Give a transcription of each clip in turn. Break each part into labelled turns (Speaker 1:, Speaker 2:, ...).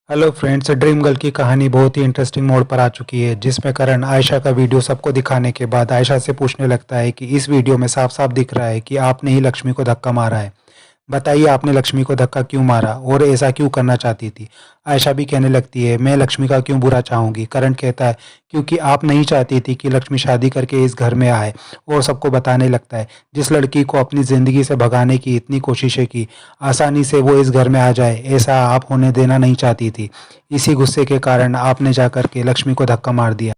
Speaker 1: Hello friends, dream girl की कहानी बहुत ही इंटरेस्टिंग मोड़ पर आ चुकी है, जिसमें करण आयशा का वीडियो सबको दिखाने के बाद आयशा से पूछने लगता है कि इस वीडियो में साफ साफ दिख रहा है कि आपने ही लक्ष्मी को धक्का मारा है। बताइए आपने लक्ष्मी को धक्का क्यों मारा और ऐसा क्यों करना चाहती थी। आयशा भी कहने लगती है मैं लक्ष्मी का क्यों बुरा चाहूंगी। करण कहता है क्योंकि आप नहीं चाहती थी कि लक्ष्मी शादी करके इस घर में आए। और सबको बताने लगता है जिस लड़की को अपनी ज़िंदगी से भगाने की इतनी कोशिशें की, आसानी से वो इस घर में आ जाए ऐसा आप होने देना नहीं चाहती थी। इसी गुस्से के कारण आपने जाकर के लक्ष्मी को धक्का मार दिया।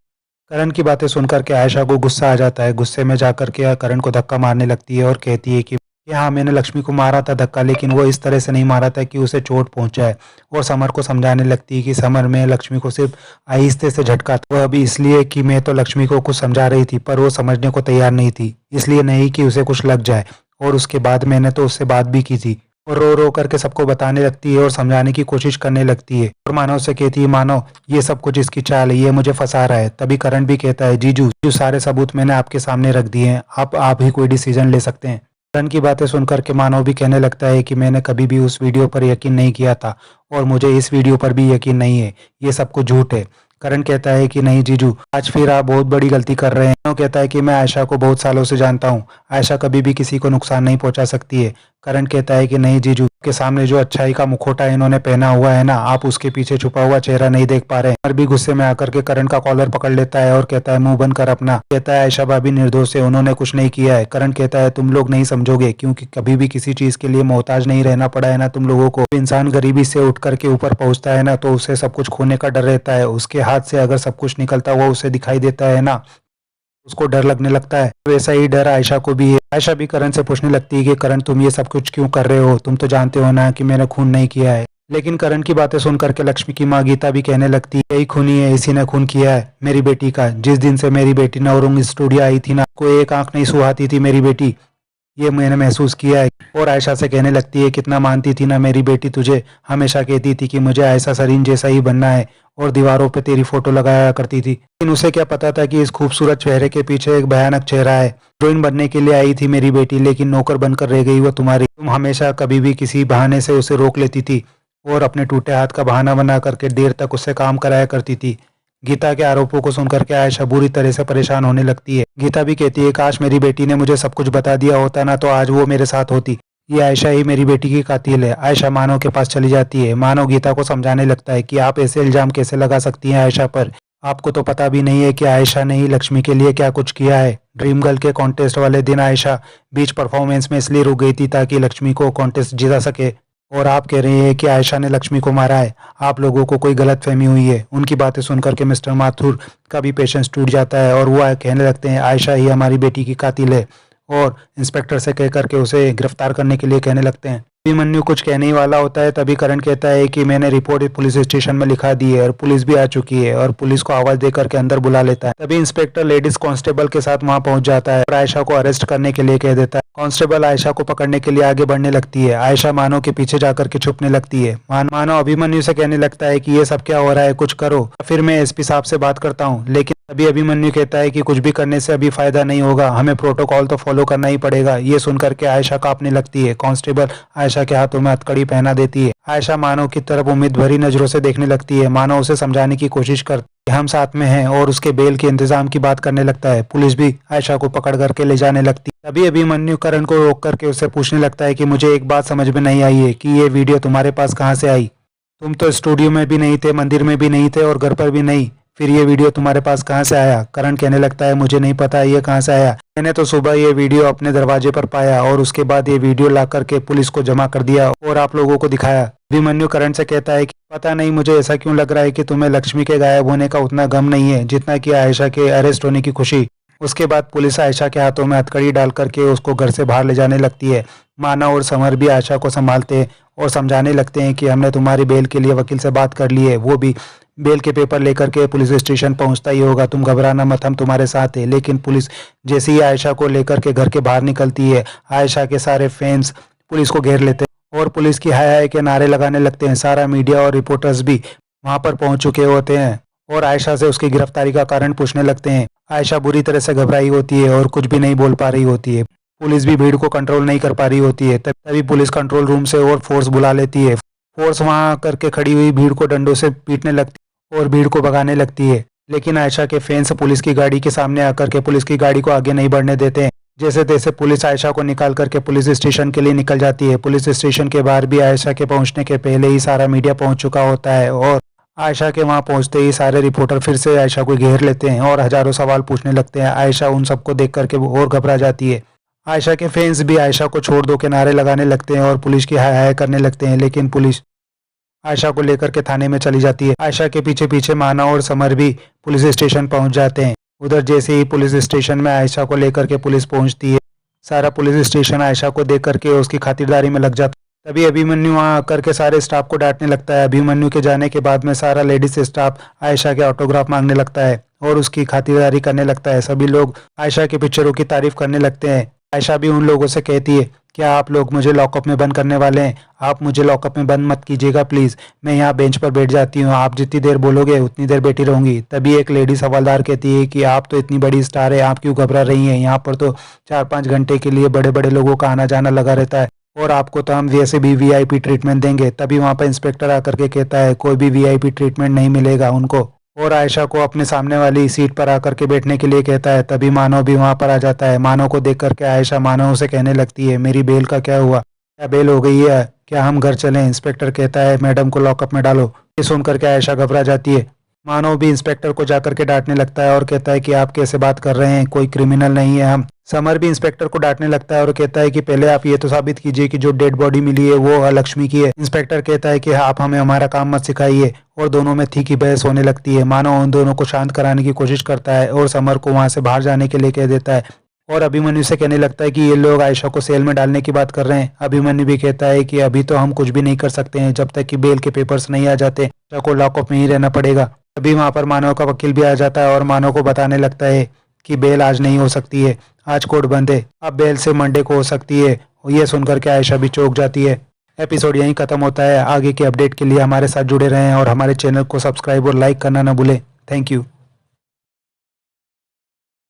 Speaker 1: करण की बातें सुनकर के आयशा को गुस्सा आ जाता है। गुस्से में जाकर के करण को धक्का मारने लगती है और कहती है कि हाँ, मैंने लक्ष्मी को मारा था धक्का, लेकिन वो इस तरह से नहीं मारा था कि उसे चोट पहुंचाए। और समर को समझाने लगती है कि समर, मैं लक्ष्मी को सिर्फ आहिस्ते से झटका था, वो अभी इसलिए कि मैं तो लक्ष्मी को कुछ समझा रही थी पर वो समझने को तैयार नहीं थी, इसलिए नहीं कि उसे कुछ लग जाए। और उसके बाद मैंने तो उससे बात भी की थी। और रो रो करके सबको बताने लगती है और समझाने की कोशिश करने लगती है। और मानव से कहती है मानव, ये सब कुछ इसकी चाल है, ये मुझे फंसा रहा है। तभी करण भी कहता है जीजू, जो सारे सबूत मैंने आपके सामने रख दिए हैं, आप ही कोई डिसीजन ले सकते हैं। करण की बातें सुनकर के मानव भी कहने लगता है कि मैंने कभी भी उस वीडियो पर यकीन नहीं किया था और मुझे इस वीडियो पर भी यकीन नहीं है, ये सब कुछ झूठ है। करण कहता है कि नहीं जीजू, आज फिर आप बहुत बड़ी गलती कर रहे हैं। मानव कहता है कि मैं आयशा को बहुत सालों से जानता हूँ, आयशा कभी भी किसी को नुकसान नहीं पहुंचा सकती है। करण कहता है कि नहीं जीजू, के सामने जो अच्छाई का मुखौटा इन्होंने पहना हुआ है ना, आप उसके पीछे छुपा हुआ चेहरा नहीं देख पा रहे हैं। समर भी गुस्से में आकर के करण का कॉलर पकड़ लेता है और कहता है मुंह बंद कर अपना। कहता है आयशा भाभी निर्दोष है, उन्होंने कुछ नहीं किया है। करण कहता है तुम लोग नहीं समझोगे, क्योंकि कभी भी किसी चीज के लिए मोहताज नहीं रहना पड़ा है ना तुम लोगों को। इंसान गरीबी से उठ करके ऊपर पहुंचता है ना, तो उसे सब कुछ खोने का डर रहता है। उसके हाथ से अगर सब कुछ निकलता हुआ उसे दिखाई देता है ना, उसको डर लगने लगता है। वैसा ही डर आयशा को भी है। आयशा भी करण से पूछने लगती है कि करण, तुम ये सब कुछ क्यों कर रहे हो, तुम तो जानते हो ना कि मैंने खून नहीं किया है। लेकिन करण की बातें सुन करके लक्ष्मी की माँ गीता भी कहने लगती है यही खूनी है, इसी ने खून किया है मेरी बेटी का। जिस दिन से मेरी बेटी नवरंग स्टूडियो आई थी ना, कोई एक आंख नहीं सुहाती थी मेरी बेटी, ये मैंने महसूस किया है। और आयशा से कहने लगती है कितना मानती थी ना मेरी बेटी तुझे, हमेशा कहती थी कि मुझे ऐसा सरीन जैसा ही बनना है, और दीवारों पे तेरी फोटो लगाया करती थी। लेकिन उसे क्या पता था कि इस खूबसूरत चेहरे के पीछे एक भयानक चेहरा है। हीरोइन बनने के लिए आई थी मेरी बेटी, लेकिन नौकर बनकर रह गई वो तुम्हारी। तुम हमेशा कभी भी किसी बहाने से उसे रोक लेती थी और अपने टूटे हाथ का बहाना बना करके देर तक उससे काम कराया करती थी। गीता के आरोपों को सुनकर के आयशा बुरी तरह से परेशान होने लगती है। गीता भी कहती है काश मेरी बेटी ने मुझे सब कुछ बता दिया होता ना, तो आज वो मेरे साथ होती। ये आयशा ही मेरी बेटी की कातिल है। आयशा मानव के पास चली जाती है। मानव गीता को समझाने लगता है कि आप ऐसे इल्जाम कैसे लगा सकती हैं आयशा पर, आपको तो पता भी नहीं है कि आयशा ने ही लक्ष्मी के लिए क्या कुछ किया है। ड्रीम गर्ल के कॉन्टेस्ट वाले दिन आयशा बीच परफॉर्मेंस में इसलिए रुक गई थी ताकि लक्ष्मी को कॉन्टेस्ट जिता सके, और आप कह रहे हैं कि आयशा ने लक्ष्मी को मारा है। आप लोगों को कोई गलतफहमी हुई है। उनकी बातें सुनकर के मिस्टर माथुर का भी पेशेंस टूट जाता है और वो कहने लगते हैं आयशा ही हमारी बेटी की कातिल है, और इंस्पेक्टर से कह करके उसे गिरफ्तार करने के लिए कहने लगते हैं। अभिमन्यु कुछ कहने ही वाला होता है, तभी करण कहता है कि मैंने रिपोर्ट पुलिस स्टेशन में लिखा दी है और पुलिस भी आ चुकी है, और पुलिस को आवाज दे करके अंदर बुला लेता है। तभी इंस्पेक्टर लेडीज कांस्टेबल के साथ वहां पहुंच जाता है और आयशा को अरेस्ट करने के लिए कह देता है। कांस्टेबल आयशा को पकड़ने के लिए आगे बढ़ने लगती है। आयशा मानव के पीछे जाकर के छुपने लगती है। मानव अभिमन्यु से कहने लगता है कि ये सब क्या हो रहा है, कुछ करो, फिर मैं एसपी साहब से बात करता हूँ। लेकिन अभी अभिमन्यु कहता है कि कुछ भी करने से अभी फायदा नहीं होगा, हमें प्रोटोकॉल तो फॉलो करना ही पड़ेगा। ये सुनकर के आयशा कांपने लगती है। कांस्टेबल आयशा के हाथों में हथकड़ी पहना देती है। आयशा मानव की तरफ उम्मीद भरी नजरों से देखने लगती है। मानव उसे समझाने की कोशिश करती है हम साथ में हैं, और उसके बेल के इंतजाम की बात करने लगता है। पुलिस भी आयशा को पकड़ करके ले जाने लगती है। तभी अभिमन्यु करण को रोक करके उससे पूछने लगता है कि मुझे एक बात समझ में नहीं आई है कि ये वीडियो तुम्हारे पास कहाँ से आई। तुम तो स्टूडियो में भी नहीं थे, मंदिर में भी नहीं थे और घर पर भी नहीं, फिर ये वीडियो तुम्हारे पास कहाँ से आया। करण कहने लगता है मुझे नहीं पता ये कहाँ से आया, मैंने तो सुबह ये वीडियो अपने दरवाजे पर पाया और उसके बाद ये वीडियो ला करके पुलिस को जमा कर दिया और आप लोगों को दिखाया। अभिमन्यु करण से कहता है कि पता नहीं मुझे ऐसा क्यों लग रहा है कि तुम्हें लक्ष्मी के गायब होने का उतना गम नहीं है जितना कि आयशा के अरेस्ट होने की खुशी। उसके बाद पुलिस आयशा के हाथों में हथकड़ी डाल करके उसको घर से बाहर ले जाने लगती है। मानव और समर भी आयशा को संभालते हैं और समझाने लगते हैं कि हमने तुम्हारी बेल के लिए वकील से बात कर ली है, वो भी बेल के पेपर लेकर के पुलिस स्टेशन पहुंचता ही होगा, तुम घबराना मत, हम तुम्हारे साथ हैं। लेकिन पुलिस जैसे ही आयशा को लेकर के घर के बाहर निकलती है, आयशा के सारे फैंस पुलिस को घेर लेते हैं और पुलिस की हाय हाय के नारे लगाने लगते हैं। सारा मीडिया और रिपोर्टर्स भी वहां पर पहुंच चुके होते हैं और आयशा से उसकी गिरफ्तारी का कारण पूछने लगते हैं। आयशा बुरी तरह से घबराई होती है और कुछ भी नहीं बोल पा रही होती है। पुलिस भी भीड़ को कंट्रोल नहीं कर पा रही होती है। तभी पुलिस कंट्रोल रूम से और फोर्स बुला लेती है। फोर्स वहां करके खड़ी हुई भीड़ को डंडों से पीटने लगती और भीड़ को भगाने लगती है। लेकिन आयशा के फैंस पुलिस की गाड़ी के सामने आकर के पुलिस की गाड़ी को आगे नहीं बढ़ने देते हैं। जैसे तैसे पुलिस आयशा को निकाल करके पुलिस स्टेशन के लिए निकल जाती है। पुलिस स्टेशन के बाहर भी आयशा के पहुंचने के पहले ही सारा मीडिया पहुंच चुका होता है और आयशा के वहां पहुंचते ही सारे रिपोर्टर फिर से आयशा को घेर लेते हैं और हजारों सवाल पूछने लगते हैं। आयशा उन सबको देख करके और घबरा जाती है। आयशा के फैंस भी आयशा को छोड़ दो के नारे लगाने लगते हैं और पुलिस की हाय हाय करने लगते हैं। लेकिन पुलिस आयशा को लेकर के थाने में चली जाती है। आयशा के पीछे पीछे माना और समर भी पुलिस स्टेशन पहुंच जाते हैं। उधर जैसे ही पुलिस स्टेशन में आयशा को लेकर के पुलिस पहुंचती है, सारा पुलिस स्टेशन आयशा को देख करके उसकी खातिरदारी में लग जाता है। तभी अभिमन्यु वहां आकर के सारे स्टाफ को डांटने लगता है। अभिमन्यु के जाने के बाद में सारा लेडीज स्टाफ आयशा के ऑटोग्राफ मांगने लगता है और उसकी खातिरदारी करने लगता है। सभी लोग आयशा के पिक्चरों की तारीफ करने लगते हैं। आयशा भी उन लोगों से कहती है, क्या आप लोग मुझे लॉकअप में बंद करने वाले हैं? आप मुझे लॉकअप में बंद मत कीजिएगा प्लीज़। मैं यहाँ बेंच पर बैठ जाती हूँ, आप जितनी देर बोलोगे उतनी देर बैठी रहूंगी। तभी एक लेडीज हवलदार कहती है कि आप तो इतनी बड़ी स्टार है, आप क्यों घबरा रही हैं? यहाँ पर तो 4-5 घंटे के लिए बड़े बड़े लोगों का आना जाना लगा रहता है और आपको तो हम वैसे भी वीआईपी ट्रीटमेंट देंगे। तभी वहाँ पर इंस्पेक्टर आकर के कहता है, कोई भी वीआईपी ट्रीटमेंट नहीं मिलेगा उनको, और आयशा को अपने सामने वाली सीट पर आकर के बैठने के लिए कहता है। तभी मानव भी वहां पर आ जाता है। मानव को देख करके आयशा मानव से कहने लगती है, मेरी बेल का क्या हुआ? क्या बेल हो गई है? क्या हम घर चलें? इंस्पेक्टर कहता है, मैडम को लॉकअप में डालो। ये सुन करके आयशा घबरा जाती है। मानव भी इंस्पेक्टर को जाकर के डांटने लगता है और कहता है कि आप कैसे बात कर रहे हैं, कोई क्रिमिनल नहीं है हम। समर भी इंस्पेक्टर को डांटने लगता है और कहता है कि पहले आप ये तो साबित कीजिए कि जो डेड बॉडी मिली है वो लक्ष्मी की है। इंस्पेक्टर कहता है कि आप हमें हमारा काम मत सिखाइए और दोनों में तीखी बहस होने लगती है। मानव उन दोनों को शांत कराने की कोशिश करता है और समर को वहां से बाहर जाने के लिए कह देता है और अभिमन्यु से कहने लगता है कि ये लोग आयशा को सेल में डालने की बात कर रहे हैं। अभिमन्यु भी कहता है कि अभी तो हम कुछ भी नहीं कर सकते हैं, जब तक कि बेल के पेपर्स नहीं आ जाते आयशा को लॉकअप में ही रहना पड़ेगा। अभी वहां पर मानव का वकील भी आ जाता है और मानव को बताने लगता है कि बेल आज नहीं हो सकती है, आज कोर्ट बंद है, अब बेल से मंडे को हो सकती है। और ये सुनकर के आयशा भी चौंक जाती है। एपिसोड यहीं खत्म होता है। आगे के अपडेट के लिए हमारे साथ जुड़े रहें और हमारे चैनल को सब्सक्राइब और लाइक करना ना भूलें। Thank you.